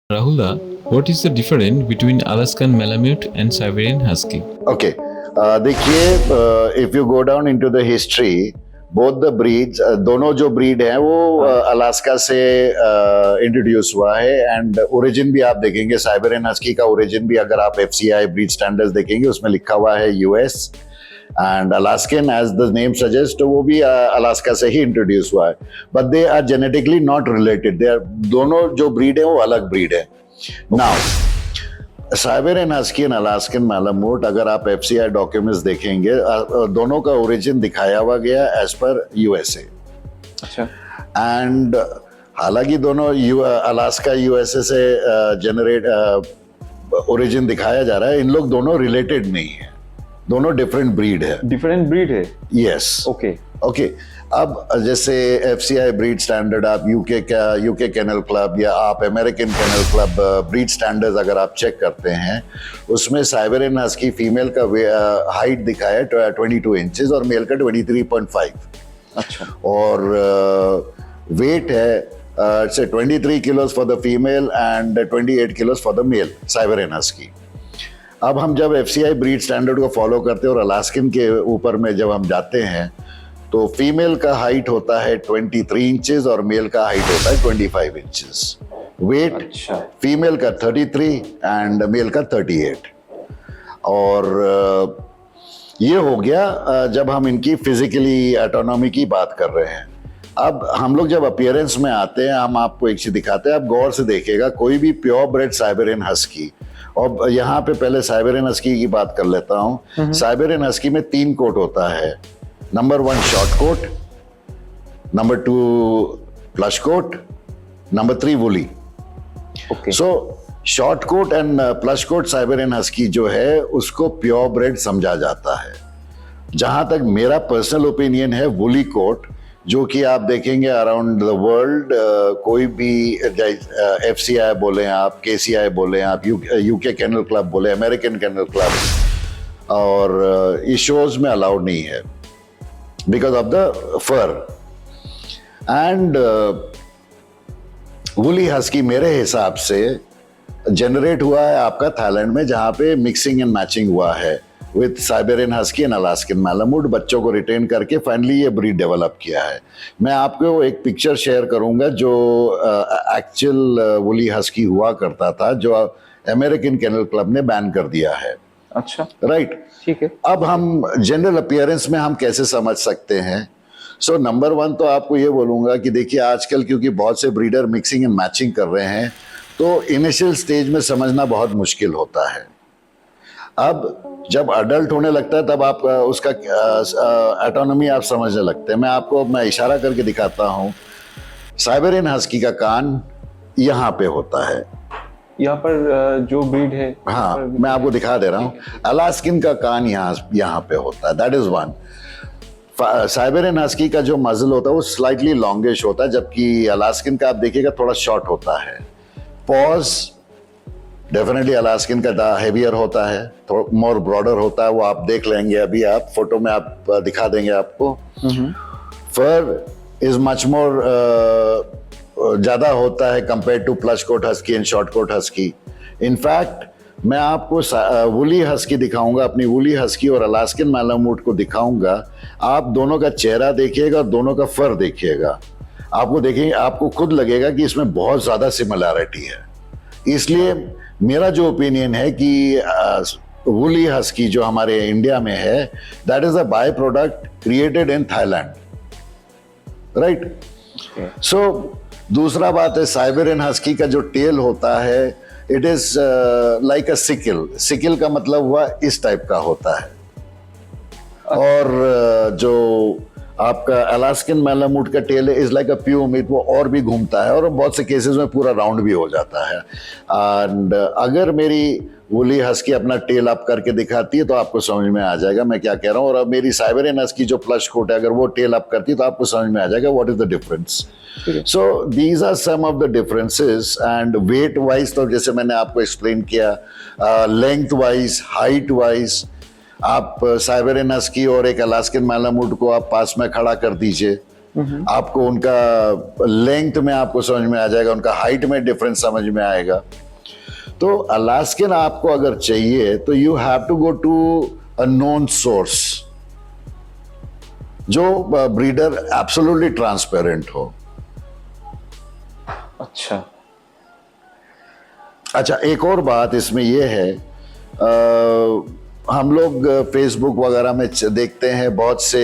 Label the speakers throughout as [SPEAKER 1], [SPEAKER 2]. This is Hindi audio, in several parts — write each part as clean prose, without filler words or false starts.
[SPEAKER 1] Rahula, what is the difference between Alaskan Malamute and Siberian Husky?
[SPEAKER 2] Okay. देखिए, if you go down into the history, both the breeds, दोनों जो ब्रीड हैं वो अलास्का से इंट्रोड्यूस हुआ है। एंड ओरिजिन भी आप देखेंगे, साइबेरियन हस्की का ओरिजिन भी अगर आप FCI ब्रीड स्टैंडर्ड्स देखेंगे उसमें लिखा हुआ है US। And Alaskan, as the name suggest, वो भी अलास्का से ही इंट्रोड्यूस हुआ है। But they are genetically not related, they are, दोनों जो ब्रीड है वो अलग ब्रीड है। Now Siberian husky and Alaskan malamute, अगर आप FCI डॉक्यूमेंट्स देखेंगे, दोनों का ओरिजिन दिखाया हुआ गया एज पर USA।
[SPEAKER 3] अच्छा।
[SPEAKER 2] एंड हालांकि दोनों अलास्का USA से जनरेट ओरिजिन दिखाया जा रहा है, इन लोग दोनों रिलेटेड नहीं है, दोनों डिफरेंट ब्रीड है।
[SPEAKER 3] डिफरेंट ब्रीड है?
[SPEAKER 2] यस।
[SPEAKER 3] ओके।
[SPEAKER 2] ओके। अब जैसे FCI ब्रीड स्टैंडर्ड, आप यूके केनल क्लब या आप American kennel club breed standards अगर आप चेक करते हैं, उसमें साइबेरियन हस्की फीमेल का हाइट दिखाया है 22 इंचेस और मेल का 23.5।
[SPEAKER 3] अच्छा।
[SPEAKER 2] और वेट है से 23 kilos for the female and 28 kilos for the male Siberian husky. अब हम जब FCI ब्रीड स्टैंडर्ड को फॉलो करते हैं और अलास्कन के ऊपर में जब हम जाते हैं, तो फीमेल का हाइट होता है 23 इंचेस और मेल का हाइट होता है 25 इंचेस। वेट
[SPEAKER 3] अच्छा।
[SPEAKER 2] फीमेल का 33 एंड मेल का 38। और ये हो गया जब हम इनकी फिजिकली ऑटोनॉमी की बात कर रहे हैं। अब हम लोग जब अपीयरेंस में आते हैं, हम आपको एक चीज दिखाते हैं, आप गौर से देखिएगा, कोई भी प्योर ब्रेड साइबेरियन हस्की, और यहाँ पे पहले साइबेरियन हस्की की बात कर लेता हूँ। साइबेरियन हस्की में 3 कोट होता है। Number 1 short coat, number 2 plush coat, number 3 woolly.
[SPEAKER 3] Okay.
[SPEAKER 2] So short coat and plush coat Siberian husky जो है उसको प्योर ब्रेड समझा जाता है। जहां तक मेरा पर्सनल ओपिनियन है, वुली कोट, जो कि आप देखेंगे अराउंड द वर्ल्ड, कोई भी FCI बोले आप, KCI बोले आप, UK केनल क्लब बोले, अमेरिकन केनल क्लब, और इस शोज में अलाउड नहीं है because of the fur. And woolly husky मेरे हिसाब से जनरेट हुआ है आपका थाईलैंड में, जहां पे मिक्सिंग एंड मैचिंग हुआ है with Siberian husky and Alaskan malamute, बच्चों को रिटेन करके फाइनली ये ब्रीड डेवलप किया है। मैं आपको एक पिक्चर शेयर करूंगा जो एक्चुअल वुली हस्की हुआ करता था, जो अमेरिकन केनल क्लब ने बैन कर दिया है।
[SPEAKER 3] अच्छा।
[SPEAKER 2] राइट।
[SPEAKER 3] ठीक है।
[SPEAKER 2] अब हम जनरल अपीयरेंस में हम कैसे समझ सकते हैं? सो नंबर 1 तो आपको ये बोलूंगा कि देखिए, आजकल क्योंकि बहुत से ब्रीडर मिक्सिंग एंड मैचिंग कर रहे हैं, तो इनिशियल स्टेज में समझना बहुत मुश्किल होता है। अब जब अडल्ट होने लगता है तब आप उसका ऑटोनॉमी आप समझने लगते हैं। मैं इशारा करके दिखाता हूँ। साइबेरियन हस्की का कान यहाँ पे होता है,
[SPEAKER 3] यहाँ पर जो ब्रीड है।
[SPEAKER 2] हाँ, मैं आपको दिखा दे रहा हूँ। अलास्कन का कान यहाँ पे होता है, दैट इज 1। साइबेरियन हस्की का जो मजल होता है वो स्लाइटली लॉन्गिश होता है, जबकि अलास्कन का आप देखिएगा थोड़ा शॉर्ट होता है। पॉज डेफिनेटली अलास्कन का हेवियर होता है, थोड़ा मोर ब्रॉडर होता है, वो आप देख लेंगे, अभी आप फोटो में आप दिखा देंगे आपको। फर इज मच मोर ज्यादा होता है compare to plush coat husky and short coat husky. In fact मैं आपको वुली हस्की दिखाऊंगा, अपनी वुली हस्की और अलास्कन मैलाम्यूट को दिखाऊंगा। आप दोनों का चेहरा देखिएगा और दोनों का फर देखिएगा, आपको देखेंगे, आपको खुद लगेगा कि इसमें बहुत ज्यादा सिमिलैरिटी है। इसलिए मेरा जो ओपिनियन है कि वुली हस्की जो हमारे इंडिया में है, that is a byproduct created in Thailand, right. So दूसरा बात है, साइबेरियन हस्की का जो टेल होता है, it is like a sickle. Sickle का मतलब हुआ इस टाइप का होता है। और जो आपका अलास्कन मैलामूट का tail is like a plume, it वो और भी घूमता है और बहुत से केसेस में पूरा राउंड भी हो जाता है। एंड अगर मेरी वुली हस्की अपना टेल अप करके दिखाती है तो आपको समझ में आ जाएगा मैं क्या कह रहा हूँ। और अब मेरी साइबेरियन हस्की जो प्लश कोट है अगर वो टेल अप करती है तो आपको समझ में आ जाएगा what is the difference. So these are some of the differences. And weight wise तो जैसे मैंने आपको एक्सप्लेन किया, लेंथ वाइज, हाइट वाइज, आप साइबेरियन हस्की और एक अलास्कन मैलामूट को आप पास में खड़ा कर दीजिए, आपको उनका लेंथ में आपको समझ में आ जाएगा, उनका हाइट में डिफरेंस समझ में आएगा। तो अलास्कन आपको अगर चाहिए तो you have to go to a known source, जो ब्रीडर एब्सोल्युटली ट्रांसपेरेंट हो।
[SPEAKER 3] अच्छा
[SPEAKER 2] अच्छा, एक और बात इसमें यह है, हम लोग फेसबुक वगैरह में देखते हैं बहुत से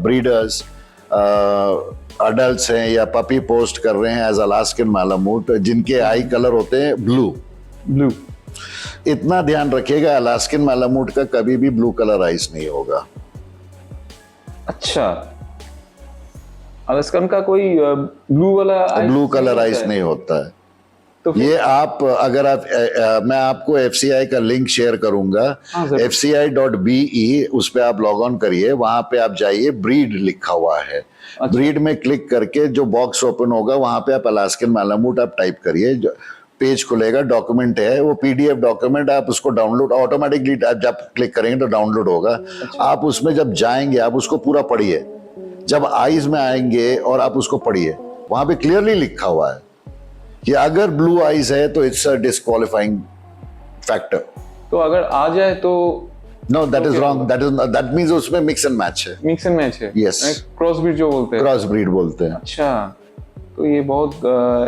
[SPEAKER 2] ब्रीडर्स अडल्ट्स हैं या पपी पोस्ट कर रहे हैं एज अलास्कन मैलामूट, जिनके आई कलर होते हैं ब्लू।
[SPEAKER 3] ब्लू,
[SPEAKER 2] इतना ध्यान रखिएगा अलास्कन मैलामूट का कभी भी ब्लू कलर आइस नहीं होगा।
[SPEAKER 3] अच्छा, अलास्कन का कोई ब्लू वाला
[SPEAKER 2] ब्लू कलर आइस नहीं होता है।
[SPEAKER 3] तो फिर
[SPEAKER 2] ये आप अगर आप मैं आपको FCI का लिंक शेयर करूंगा,
[SPEAKER 3] हाँ, जरूर।
[SPEAKER 2] fci.be, उस पे आप लॉग ऑन करिए, वहां पे आप जाइए, ब्रीड लिखा हुआ है।
[SPEAKER 3] अच्छा।
[SPEAKER 2] ब्रीड में क्लिक करके जो बॉक्स ओपन होगा वहां पे आप अलास्कन मैलामूट आप टाइप करिए, पेज खुलेगा, डॉक्यूमेंट है वो PDF डॉक्यूमेंट, आप उसको डाउनलोड ऑटोमेटिकली आप जब क्लिक करेंगे तो डाउनलोड होगा। आप उसमें जब जाएंगे आप उसको पूरा पढ़िए, जब आईज में आएंगे और आप उसको पढ़िए, वहां पे क्लियरली लिखा हुआ है कि अगर ब्लू आइज है तो इट्स अ डिस्क्वालिफाइंग फैक्टर।
[SPEAKER 3] तो अगर आ जाए तो
[SPEAKER 2] no, that is wrong, that means उसमें मिक्स एंड मैच है,
[SPEAKER 3] मिक्स एंड मैच है।
[SPEAKER 2] Yes.
[SPEAKER 3] क्रॉस ब्रीड जो बोलते हैं।
[SPEAKER 2] क्रॉस ब्रीड बोलते हैं।
[SPEAKER 3] अच्छा, तो ये बहुत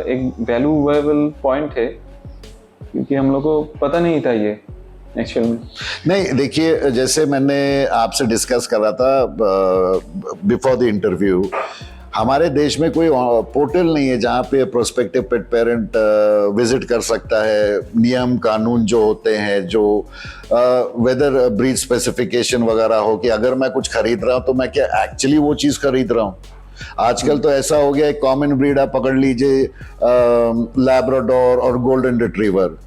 [SPEAKER 3] एक वैल्यूएबल पॉइंट है, क्योंकि हम लोग को पता नहीं था ये एक्चुअल में।
[SPEAKER 2] नहीं, देखिए जैसे मैंने आपसे डिस्कस करा था बिफोर द इंटरव्यू, हमारे देश में कोई पोर्टल नहीं है जहाँ पे प्रोस्पेक्टिव पेट पेरेंट विजिट कर सकता है। नियम कानून जो होते हैं, जो वेदर ब्रीड स्पेसिफिकेशन वगैरह हो कि अगर मैं कुछ खरीद रहा हूँ तो मैं क्या एक्चुअली वो चीज़ खरीद रहा हूँ। आजकल तो ऐसा हो गया, एक कॉमन ब्रीड आप पकड़ लीजिए, लैब्राडोर और गोल्डन रिट्रीवर।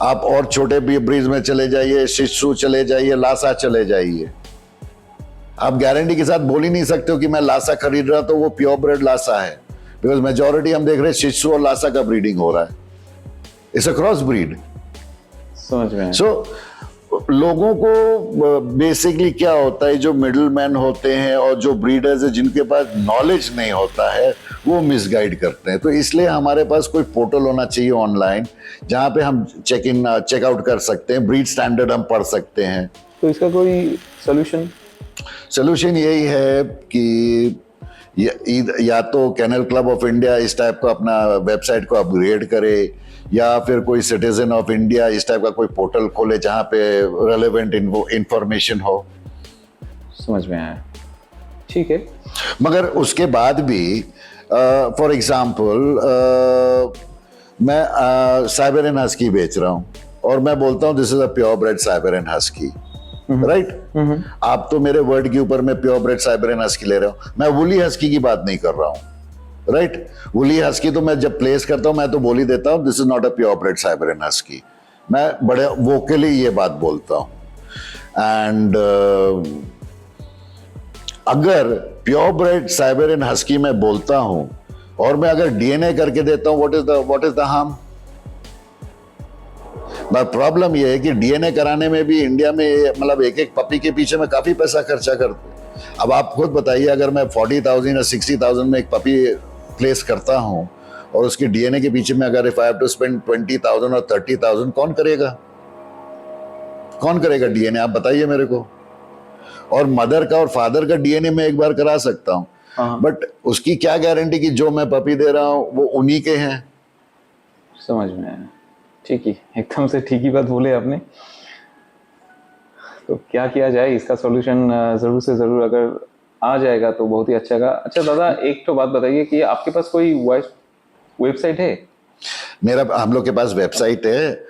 [SPEAKER 2] आप और छोटे ब्रीड में चले जाइए, शिशु चले जाइए, लासा चले जाइए, आप गारंटी के साथ बोल ही नहीं सकते हो कि मैं लासा खरीद रहा तो वो प्योर ब्रेड लासा है, बिकॉज मेजॉरिटी हम देख रहे हैं शिशु और लासा का ब्रीडिंग हो रहा है। It's a cross breed.
[SPEAKER 3] समझ में आया।
[SPEAKER 2] सो लोगों को बेसिकली क्या होता है, जो मिडिल मैन होते हैं और जो ब्रीडर्स है जिनके पास नॉलेज नहीं होता है, वो मिसगाइड करते हैं। तो इसलिए हमारे पास कोई पोर्टल होना चाहिए ऑनलाइन जहाँ पे हम चेकआउट कर सकते हैं, ब्रीड स्टैंडर्ड हम पढ़ सकते हैं।
[SPEAKER 3] तो इसका कोई सोल्यूशन
[SPEAKER 2] यही है कि या तो कैनल क्लब ऑफ इंडिया इस टाइप का अपना वेबसाइट को अपग्रेड करे, या फिर कोई सिटीजन ऑफ इंडिया इस टाइप का कोई पोर्टल खोले जहां पे रेलेवेंट इंफॉर्मेशन हो।
[SPEAKER 3] समझ में आया, ठीक है।
[SPEAKER 2] मगर उसके बाद भी फॉर एग्जांपल मैं साइबेरियन हस्की बेच रहा हूं और मैं बोलता हूं this is a pure bread Siberian husky, right? आप तो मेरे वर्ड के ऊपर मैं प्योर ब्रेड साइबेरियन हस्की ले रहा हूं, मैं वुली हस्की की बात नहीं कर रहा हूं, राइट? वुली हस्की तो मैं जब प्लेस करता हूं मैं तो बोल ही देता हूं this is not a pure bread Siberian husky, मैं बड़े वोकली ये बात बोलता हूं। एंड अगर प्योर ब्रेड साइबेरियन हस्की मैं बोलता हूं और मैं अगर DNA करके देता हूं, what is the harm? Problem यह है कि DNA कराने में भी इंडिया में मतलब एक एक पपी के पीछे में काफी पैसा खर्चा करते। अब आप खुद बताइए, अगर मैं 40,000 या 60,000 में एक पपी प्लेस करता हूं और उसके DNA के पीछे में अगर if I have to spend 20,000 और 30,000, कौन करेगा? कौन करेगा DNA? आप बताइए मेरे को। और मदर का और फादर का DNA मैं एक बार करा सकता हूँ, बट उसकी क्या गारंटी कि जो मैं पपी दे रहा हूँ वो उन्हीं के हैं?
[SPEAKER 3] समझ में आया, ठीक ही, एकदम से ठीक ही बात बोले आपने। तो क्या किया जाए, इसका सॉल्यूशन जरूर से जरूर अगर आ जाएगा तो बहुत ही अच्छा होगा। अच्छा दादा, एक तो बात बताइए कि आपके पास कोई वेबसाइट है?
[SPEAKER 2] हम लोग के पास वेबसाइट है,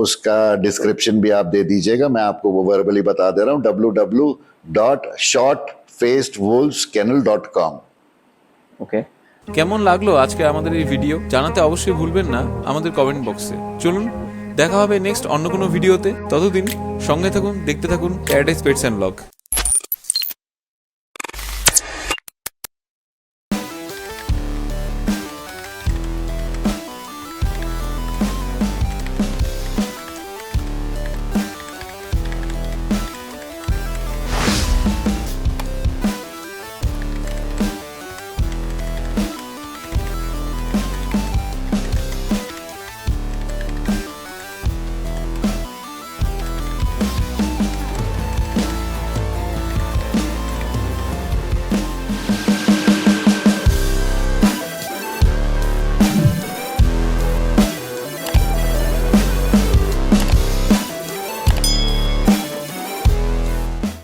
[SPEAKER 2] उसका डिस्क्रिप्शन भी आप दे दीजिएगा, मैं आपको वो वर्बली बता दे रहा हूँ, www.shortfacedwolveskennel.com।
[SPEAKER 3] ওকে,
[SPEAKER 4] কেমন লাগলো আজকে আমাদের এই ভিডিও জানাতে অবশ্যই ভুলবেন না আমাদের কমেন্ট বক্সে। চলুন দেখা হবে নেক্সট অন্য কোনো ভিডিওতে, ততদিন সঙ্গে থাকুন, দেখতে থাকুন প্যারাডাইস পেটস অ্যান্ড ব্লগ।